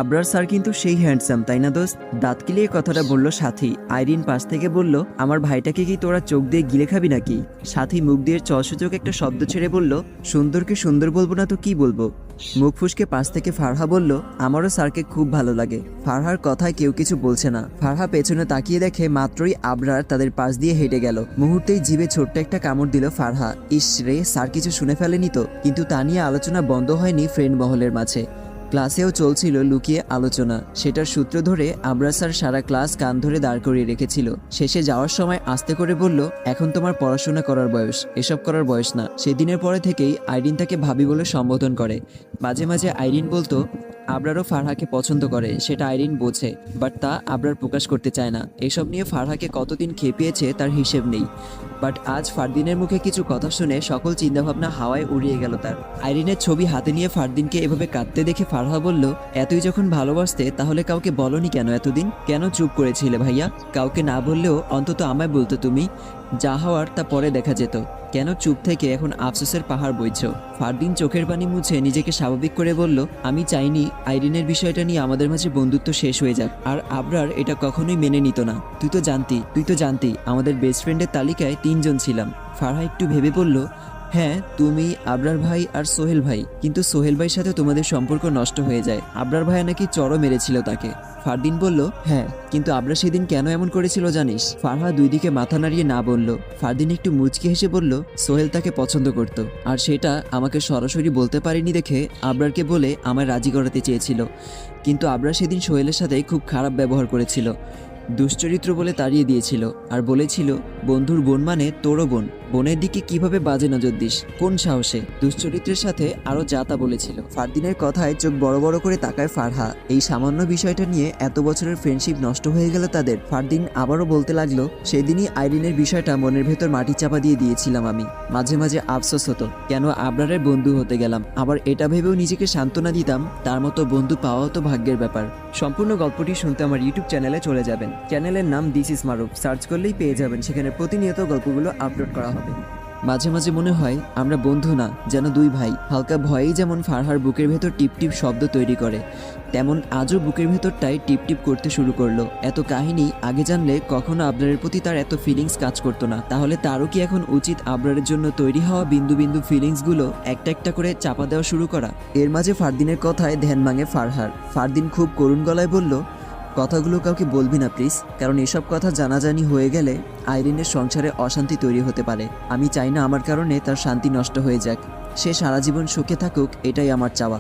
Abrar sir কিন্তু সেই handsome, তাই না দোস্ত? দাঁত কিলিয়ে কথাটা বলল সাথী। আইরিন পাশ থেকে বলল, আমার ভাইটাকে কি তোরা চোখ দিয়ে গিলে খাবি নাকি? সাথী মুখ দিয়ে চসূচক একটা শব্দ ছেড়ে বলল, সুন্দরকে সুন্দর বলবো না তো কি বলবো? মুখ ফুসকে পাশ থেকে ফারহা বলল, আমারও স্যারকে খুব ভালো লাগে। ফারহার কথায় কেউ কিছু বলছে না। ফারহা পেছনে তাকিয়ে দেখে মাত্রই আবরার তাদের পাশ দিয়ে হেঁটে গেল। মুহূর্তেই জিভে ছোট্ট একটা কামড় দিল ফারহা। ইস রে, স্যার কিছু শুনে ফেলেনি তো? কিন্তু তা নিয়ে আলোচনা বন্ধ হয়নি ফ্রেন্ড মহলের মাঝে। ক্লাসেও চলছিল লুকিয়ে আলোচনা। সেটার সূত্র ধরে আবরার স্যার সারা ক্লাস কান ধরে দাঁড় করিয়ে রেখেছিল। শেষে যাওয়ার সময় আস্তে করে বলল, এখন তোমার পড়াশোনা করার বয়স, এসব করার বয়স না। সেদিনের পরে থেকেই আইরিন তাকে ভাবি বলে সম্বোধন করে। মাঝে মাঝে আইরিন বলতো আবরারও ফারহাকে পছন্দ করে, সেটা আইরিন বোঝে, বাট তা আবরার প্রকাশ করতে চায় না। এসব নিয়ে ফারহাকে কতদিন খেপিয়েছে তার হিসেব নেই। বাট আজ ফারদিনের মুখে কিছু কথা শুনে সকল চিন্তাভাবনা হাওয়ায় উড়িয়ে গেল তার। আইরিনের ছবি হাতে নিয়ে ফারদিনকে এভাবে কাঁদতে দেখে ফারহা বলল, এতই যখন ভালোবাসতে তাহলে কাউকে বলনি কেন এতদিন? কেন চুপ করেছিলে ভাইয়া? কাউকে না বললেও অন্তত আমায় বলতো তুমি। যা হওয়ার তা পরে দেখা যেত। কেন চুপ থেকে এখন আফসোসের পাহাড় বইছ? ফারদিন চোখের পানি মুছে নিজেকে স্বাভাবিক করে বলল, আমি চাইনি আইরিনের বিষয়টা নিয়ে আমাদের মাঝে বন্ধুত্ব শেষ হয়ে যাক। আর আবরার এটা কখনোই মেনে নিত না। তুই তো জানতি আমাদের বেস্ট ফ্রেন্ডের তালিকায় 3 জন ছিলাম। ফারহা একটু ভেবে বলল, হ্যাঁ, তুমি, আবরার ভাই আর সোহেল ভাই। কিন্তু সোহেল ভাইয়ের সাথে তোমাদের সম্পর্ক নষ্ট হয়ে যায়। আবরার ভাইয়া নাকি চড়ও মেরেছিল তাকে। ফারদিন বলল, হ্যাঁ, কিন্তু আবরার সেদিন কেন এমন করেছিল জানিস? ফারহা দুই দিকে মাথা নাড়িয়ে না বলল। ফারদিন একটু মুচকি হেসে বলল, সোহেল তাকে পছন্দ করত, আর সেটা আমাকে সরাসরি বলতে পারিনি দেখে আবরারকে বলে আমায় রাজি করাতে চেয়েছিল। কিন্তু আবরার সেদিন সোহেলের সাথে খুব খারাপ ব্যবহার করেছিল। দুশ্চরিত্র বলে তাড়িয়ে দিয়েছিল, আর বলেছিল বন্ধুর বোন মানে তোরও বোন। বোনের দিকে কিভাবে বাজে নজর দিস? কোন সাহসে? দুশ্চরিত্রের সাথে আরো যা তা বলেছিল। ফারদিনের কথায় চোখ বড় বড় করে তাকায় ফারহা। এই সামান্য বিষয়টা নিয়ে এত বছরের ফ্রেন্ডশিপ নষ্ট হয়ে গেল তাদের। ফারদিন আবারও বলতে লাগলো, সেদিনই আইরিনের বিষয়টা মনের ভেতর মাটি চাপা দিয়ে দিয়েছিলাম আমি। মাঝে মাঝে আফসোস হতো কেন আবরারের বন্ধু হতে গেলাম। আবার এটা ভেবেও নিজেকে সান্ত্বনা দিতাম, তার মতো বন্ধু পাওয়াও তো ভাগ্যের ব্যাপার। সম্পূর্ণ গল্পটি শুনতে আমার ইউটিউব চ্যানেলে চলে যাবেন। চ্যানেলের নাম দিস ইজ মারুফ, সার্চ করলেই পেয়ে যাবেন। সেখানে প্রতিনিয়ত গল্পগুলো আপলোড করা হবে। মাঝে মাঝে মনে হয় আমরা বন্ধু না, যেন দুই ভাই। হালকা ভয়েই যেমন ফারহার বুকের ভেতর টিপ টিপ শব্দ তৈরি করে, তেমন আজও বুকের ভেতরটাই টিপ টিপ করতে শুরু করলো। এত কাহিনী আগে জানলে কখনো আবরারের প্রতি তার এত ফিলিংস কাজ করতো না। তাহলে তারও কি এখন উচিত আবরারের জন্য তৈরি হওয়া বিন্দু বিন্দু ফিলিংসগুলো একটা একটা করে চাপা দেওয়া শুরু করা? এর মাঝে ফারদিনের কথায় ধ্যান ভাঙে ফারহার। ফারদিন খুব করুণ গলায় বলল, কথাগুলো কাউকে বলবি না প্লিজ, কারণ এসব কথা জানাজানি হয়ে গেলে আইরিনের সংসারে অশান্তি তৈরি হতে পারে। আমি চাই না আমার কারণে তার শান্তি নষ্ট হয়ে যাক। সে সারা জীবন সুখে থাকুক, এটাই আমার চাওয়া।